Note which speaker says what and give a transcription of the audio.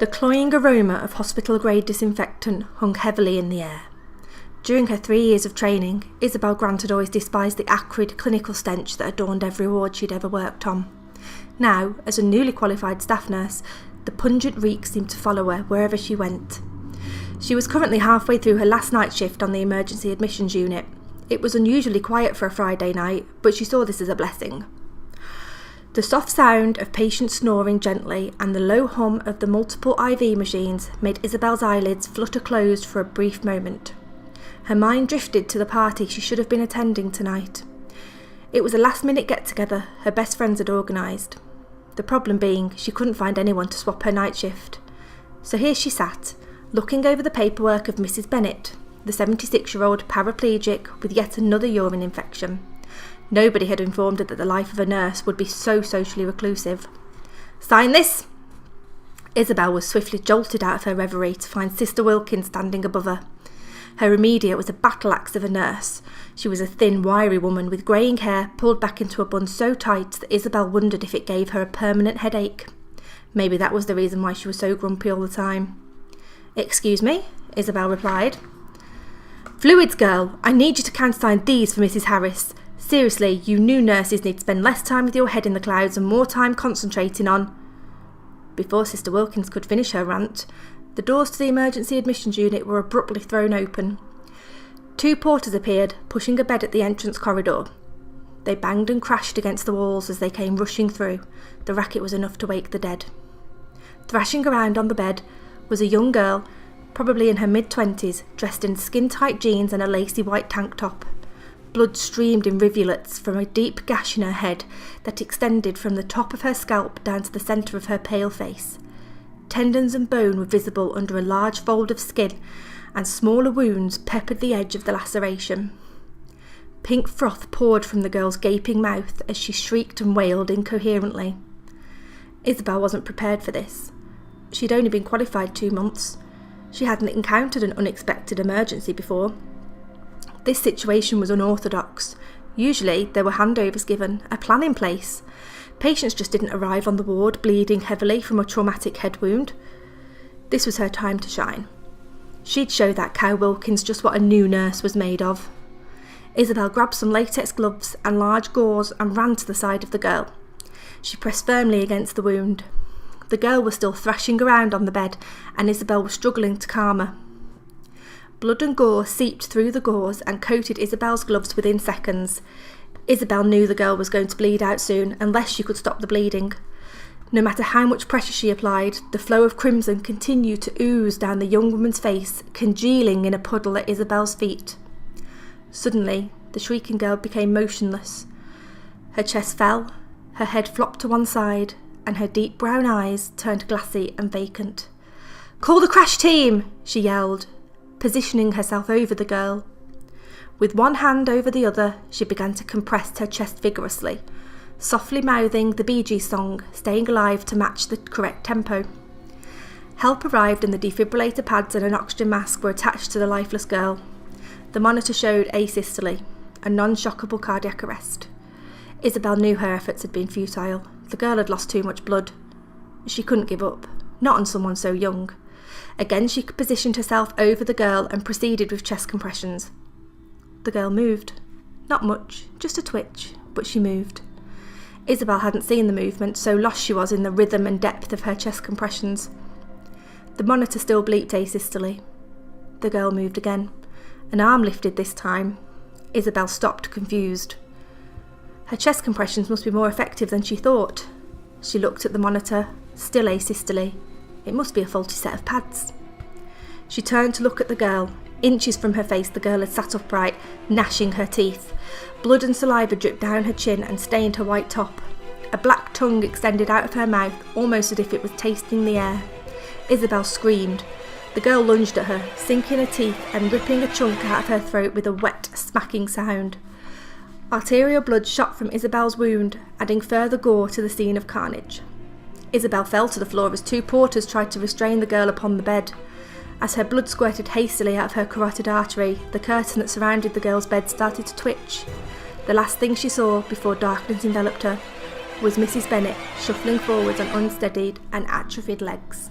Speaker 1: The cloying aroma of hospital-grade disinfectant hung heavily in the air. During her 3 years of training, Isabel Grant had always despised the acrid clinical stench that adorned every ward she'd ever worked on. Now, as a newly qualified staff nurse, the pungent reek seemed to follow her wherever she went. She was currently halfway through her last night shift on the emergency admissions unit. It was unusually quiet for a Friday night, but she saw this as a blessing. The soft sound of patients snoring gently and the low hum of the multiple IV machines made Isabel's eyelids flutter closed for a brief moment. Her mind drifted to the party she should have been attending tonight. It was a last-minute get-together her best friends had organised. The problem being she couldn't find anyone to swap her night shift. So here she sat, looking over the paperwork of Mrs. Bennett, the 76-year-old paraplegic with yet another urine infection. Nobody had informed her that the life of a nurse would be so socially reclusive. "Sign this!" Isabel was swiftly jolted out of her reverie to find Sister Wilkins standing above her. Her immediate was a battle-axe of a nurse. She was a thin, wiry woman with greying hair pulled back into a bun so tight that Isabel wondered if it gave her a permanent headache. Maybe that was the reason why she was so grumpy all the time. "Excuse me," Isabel replied. "Fluids, girl. I need you to countersign these for Mrs. Harris. Seriously, you new nurses need to spend less time with your head in the clouds and more time concentrating on—" Before Sister Wilkins could finish her rant, the doors to the emergency admissions unit were abruptly thrown open. 2 porters appeared, pushing a bed at the entrance corridor. They banged and crashed against the walls as they came rushing through. The racket was enough to wake the dead. Thrashing around on the bed was a young girl, probably in her mid-20s, dressed in skin-tight jeans and a lacy white tank top. Blood streamed in rivulets from a deep gash in her head that extended from the top of her scalp down to the centre of her pale face. Tendons and bone were visible under a large fold of skin, and smaller wounds peppered the edge of the laceration. Pink froth poured from the girl's gaping mouth as she shrieked and wailed incoherently. Isabel wasn't prepared for this. She'd only been qualified 2 months. She hadn't encountered an unexpected emergency before. This situation was unorthodox. Usually there were handovers given, a plan in place. Patients just didn't arrive on the ward bleeding heavily from a traumatic head wound. This was her time to shine. She'd show that cow Wilkins just what a new nurse was made of. Isabel grabbed some latex gloves and large gauze and ran to the side of the girl. She pressed firmly against the wound. The girl was still thrashing around on the bed, and Isabel was struggling to calm her. Blood and gore seeped through the gauze and coated Isabel's gloves within seconds. Isabel knew the girl was going to bleed out soon unless she could stop the bleeding. No matter how much pressure she applied, the flow of crimson continued to ooze down the young woman's face, congealing in a puddle at Isabel's feet. Suddenly, the shrieking girl became motionless. Her chest fell, her head flopped to one side, and her deep brown eyes turned glassy and vacant. "Call the crash team!" she yelled, positioning herself over the girl. With one hand over the other, she began to compress her chest vigorously, softly mouthing the Bee Gees song, staying alive to match the correct tempo. Help arrived and the defibrillator pads and an oxygen mask were attached to the lifeless girl. The monitor showed asystole, a non-shockable cardiac arrest. Isabel knew her efforts had been futile. The girl had lost too much blood. She couldn't give up, not on someone so young. Again she positioned herself over the girl and proceeded with chest compressions. The girl moved. Not much, just a twitch, but she moved. Isabel hadn't seen the movement, so lost she was in the rhythm and depth of her chest compressions. The monitor still bleeped asystole. The girl moved again. An arm lifted this time. Isabel stopped, confused. Her chest compressions must be more effective than she thought. She looked at the monitor, still asystole. It must be a faulty set of pads. She turned to look at the girl. Inches from her face, the girl had sat upright, gnashing her teeth. Blood and saliva dripped down her chin and stained her white top. A black tongue extended out of her mouth, almost as if it was tasting the air. Isabel screamed. The girl lunged at her, sinking her teeth and ripping a chunk out of her throat with a wet, smacking sound. Arterial blood shot from Isabel's wound, adding further gore to the scene of carnage. Isabel fell to the floor as 2 porters tried to restrain the girl upon the bed. As her blood squirted hastily out of her carotid artery, the curtain that surrounded the girl's bed started to twitch. The last thing she saw before darkness enveloped her was Mrs. Bennett shuffling forwards on unsteadied and atrophied legs.